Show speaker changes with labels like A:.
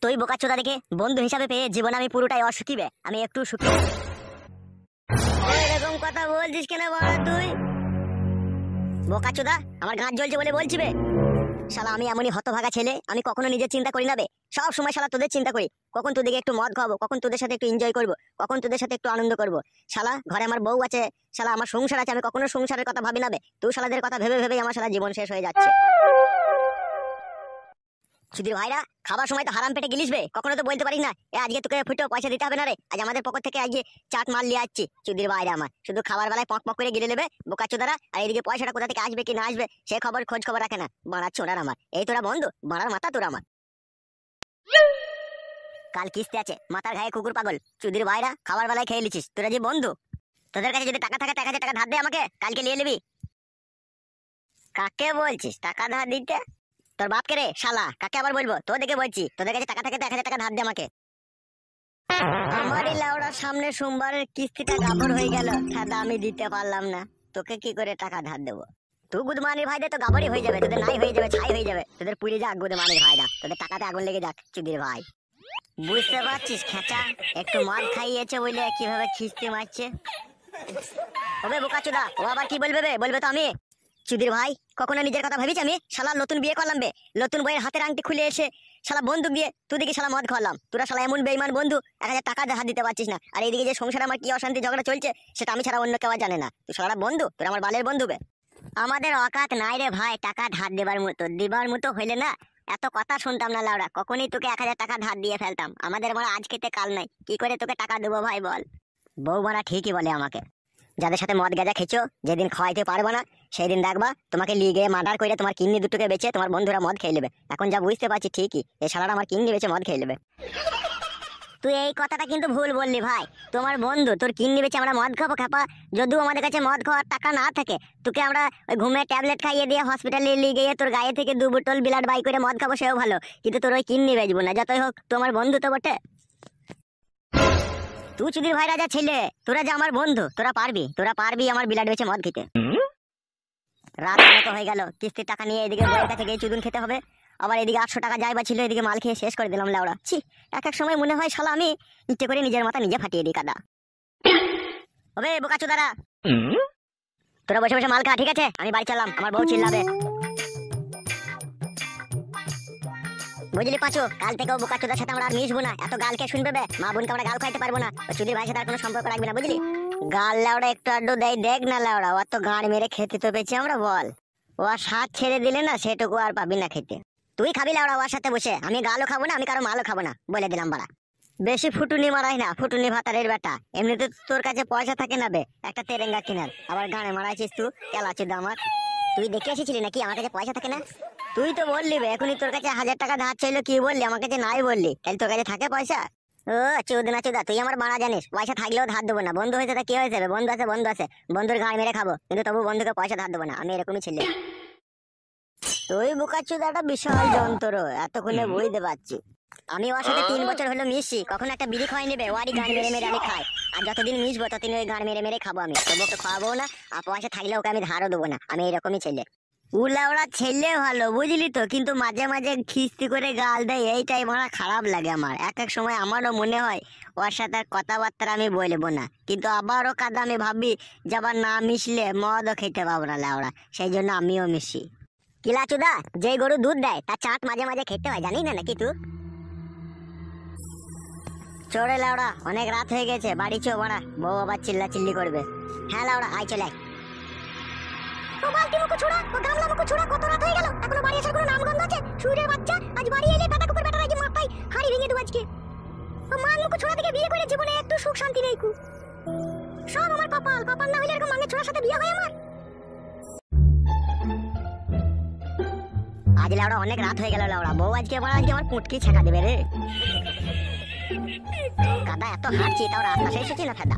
A: তুই বোকাচোদা দেখে বন্ধু হিসাবে পেয়ে জীবন আমি পুরোটাই অসুখী বে, আমি একটু সুখী। এরকম কথা বলছিস কেন বড় তুই? বোকাচোদা আমার গাঁট জ্বলছে বলে বলছি বে। শালা আমি এমনই হতভাগা ছেলে, আমি কখনো নিজের চিন্তা করি না বে, সব সময় শালা তোদের চিন্তা করি। কখন তোদেরকে একটু মদ খাবো, কখন তোদের সাথে একটু এনজয় করবো, কখন তোদের সাথে একটু আনন্দ করবো। শালা ঘরে আমার বউ আছে, শালা আমার সংসার আছে, আমি কখনো সংসারের কথা ভাবি না বে। তুই শালাদের কথা ভেবে ভেবেই আমার শালা জীবন শেষ হয়ে যাচ্ছে। সুধীর ভাইরা খাবার সময় তো হারাম পেটে গিলিস বে, কখনো তো বলতে পারিস না আজকে তোকে ফুটো পয়সা দিতে হবে না রে, আজ আমাদের পকেট থেকে আজকে চাট মাল নিয়ে আসছি। সুধীর ভাইরা আমার শুধু খাবার বেলায় পক পক করে গিলে নেবে বোকাচোদারা, আর এদিকে পয়সাটা কোথা থেকে আসবে কি না আসবে সে খোঁজ খবর রাখে না। বাড়ার ছোড়ার আমার এই তোরা বন্ধু, বাড়ার মাথা তোরা আমার। কাল কিস্তি আছে, মাথার ঘায়ে কুকুর পাগল। সুধীর ভাইরা খাবার বেলায় খেয়ে লিছিস, তোরা যে বন্ধু, তোদের কাছে যদি টাকা থাকে 1000 টাকা ধার দে আমাকে, কালকে নিয়ে নিবি। কাকে বলছিস টাকা ধার দিতে? তোর বাপকে রে শালা, কাকে আবার বলবো? তো দেখে বলছি, তোদের কাছে টাকা থাকে 1000 টাকা ধার দে আমাকে। আমারই লাউড়ার সামনে সোমবারের কিস্তিটা গাবর হয়ে গেল, দাদা আমি দিতে পারলাম না, তোকে কি করে টাকা ধার দেবো? তুই গুদমানির ভাই দে তো গাবরই হয়ে যাবে, তোদের নাই হয়ে যাবে, ছাই হয়ে যাবে, তোদের পুড়ে যাক গুদমানির ভাইরা, তোদের টাকাতে আগুন লেগে যাক চুদির ভাই। বুঝতে পারছিস খেচা, একটু মদ খাইয়েছে বলে কিভাবে খিস্তি মারছে। ওবে বোকাচোদা ও আবার কি বলবে বে? বলবে তো আমি। চুদির ভাই কখনো নিজের কথা ভাবিস? আমি শালা নতুন বিয়ে করলাম বে, নতুন বইয়ের হাতের আংটি খুলে এসে শালা বন্দুক দিয়ে তুই দিকে শালা মদ খাওয়ালাম। তোরা শালা এমন বেইমান বন্ধু, 1000 টাকা হাত দিতে পারছিস না, আর এইদিকে যে সংসারে আমার কি অশান্তি ঝগড়া চলছে সেটা আমি ছাড়া অন্য কেউ জানে না। তুই শালা বন্ধু, তোরা আমার বালের বন্ধু বে। আমাদের অকাত নাই রে ভাই টাকা ধার দেবার মতো, দিবার মতো হইলে না এত কথা শুনতাম না লাউড়া, কখনই তোকে 1000 টাকা ধার দিয়ে ফেলতাম। আমাদের মারা আজ খেতে কাল নাই, কি করে তোকে টাকা দেবো ভাই বল? বউ মারা ঠিকই বলে আমাকে, যাদের সাথে মদ গাঁজা খেছো যেদিন খাওয়াইতে পারবো না সেই দিন দেখবা তোমাকে লিগে মার্ডার করে তোমার কিডনি দুটোকে বেচে তোমার বন্ধুরা মদ খেয়ে নেবে। এখন যা বুঝতে পারছি ঠিকই এই শালারা আমার কিডনি বেচে মদ খেয়ে নেবে। তুই এই কথাটা কিন্তু ভুল বললি ভাই, তোমার বন্ধু তোর কিডনি বেচে আমরা মদ খাবো খাপা? যদিও আমাদের কাছে মদ খাওয়ার টাকা না থাকে, তোকে আমরা ওই ঘুমে ট্যাবলেট খাইয়ে দিয়ে হসপিটালে নিয়ে গিয়ে তোর গায়ে থেকে 2 বোতল ব্লাড বাই করে মদ খাবো, সেও ভালো, কিন্তু তোর ওই কিডনি বেচবো না। যতই হোক তোমার বন্ধু তো বটে। তুই চুদির ভাই রাজা ছেলে, তোরা যে আমার বন্ধু, তোরা পারবি আমার বিলাট বেচে মদ খেতে। রাত অনেক হয়ে গেল, কিস্তির টাকা নিয়ে এদিকে বইয়ের কাছে গিয়ে চুদুন খেতে হবে, আবার এদিকে 800 টাকা যাই বা ছিল, এদিকে মাল খেয়ে শেষ করে দিলাম লাউড়া। ছি, এক এক সময় মনে হয় শালা আমি ইচ্ছে করে নিজের মাথা নিজে ফাটিয়ে দিই কাদা। ওবে বোকাচোদারা তোরা বসে বসে মাল খা, ঠিক আছে? আমি বাড়ি চললাম, আমার বউ চিল্লাবে। বুঝলি পাঁচু, কাল থেকে বোকাচোদার সাথে আমরা আর মিশবো না, এত গাল কে শুনবে বে? মা বোনকে আমরা গাল খাইতে পারবো না, ওই চুদির ভাইয়ের সাথে আর কোনো সম্পর্ক রাখবি না, বুঝলি? গাল লাউড়া একটু আড্ডু দেয় দেখ না লাউড়া, ও তো গাঁড় মেরে খেতে তো পেয়েছি আমরা বল, ও আর স্বাদ ছেড়ে দিলে না সেটুকু আর পাবি না খেতে। তুই খাবি লাউড়া ওর সাথে বসে, আমি গালও খাবো না, আমি কারো মালও খাবো না, বলে দিলাম বাড়া। বেশি ফুটুনি মারাই না, ফুটুনি ভাতারের বেটা, এমনিতে তোর কাছে পয়সা থাকে না বে একটা তেরেঙ্গা কেনার, আবার গানে মারাইছিস তুই কেলাচুদা আমার। তুই দেখে এসেছিলি নাকি আমার কাছে পয়সা থাকে না? তুই তো বললি বে এখনই তোর কাছে 1000 টাকা ধার চাইলো, কি বললি? আমার কাছে নাই বললি, তাহলে তোর কাছে থাকে পয়সা? ও চুদনা চুদা, তুই আমার মারা জানিস, পয়সা থাকলেও ধার দেবো না। বন্ধু হয়েছে তা কি হয়েছে? বন্ধু আছে বন্ধুর ঘাড় মেরে খাবো, কিন্তু তবু বন্ধুকে পয়সা ধার দেবো না, আমি এরকমই ছেলে। তুই বোকাচুদাটা বিশাল যন্ত্র, এতক্ষণে বুঝতে পারছি। আমি ওর সাথে 3 বছর হলো মিশি, কখনো একটা বিড়ি খাই নেবে, ওয়ারি গান মেরে মেরে আমি খাই, আর যতদিন মিশবো ততদিন ওই গান মেরে মেরে খাবো আমি, তবু ওকে খাওয়াবো না, আর পয়সা থাকলে ওকে আমি ধারও দেবো না, আমি এরকমই ছেলে। উলা ওরা ছেলে ভালো বুঝলি তো, কিন্তু মাঝে মাঝে খিস্তি করে গাল দেয়, এইটাই মারা খারাপ লাগে আমার। এক এক সময় আমারও মনে হয় ওর সাথে কথাবার্তা আমি বলবো না, কিন্তু আবারও কাদা আমি ভাবি যে আবার না মিশলে মদও খেতে পাবো না লাউড়া, সেই জন্য আমিও মিশি। কিলাচুদা, যে গরু দুধ দেয় তার চাট মাঝে মাঝে খেতে হয়, জানি না নাকি তুই? চড়ে লাউড়া অনেক রাত হয়ে গেছে, বাড়ি চো বাড়া, বউ আবার চিল্লা চিল্লি করবে। হ্যাঁ লাউড়া আয় চলে আয়। ও বালতি মুখ ছোড়া, ও গামলা মুখ ছোড়া, কত রাত হয়ে গেল এখনো বাড়ি আসার কোনো নামগন্ধ আছে? সুরের বাচ্চা, আজ বাড়ি এলে টাটা কুকুর বেটার আজ মাথায় হাড়ি ভেঙে দেবো আজকে। ও মান মুখ ছোড়া থেকে বিয়ে করে জীবনে একটু সুখ শান্তি নেই কু, সব আমার পাপাল না হইলে এরকম মাঙ্গের ছোড়ার সাথে বিয়ে হয় আমার? আজ লাউড়া অনেক রাত হয়ে গেল লাউড়া, বউ আজকে আমার পুটকি ছেঁকা দেবে রে। কাদা এত হাঁটছি তাও রাস্তা শেষ হচ্ছে না ফেদা।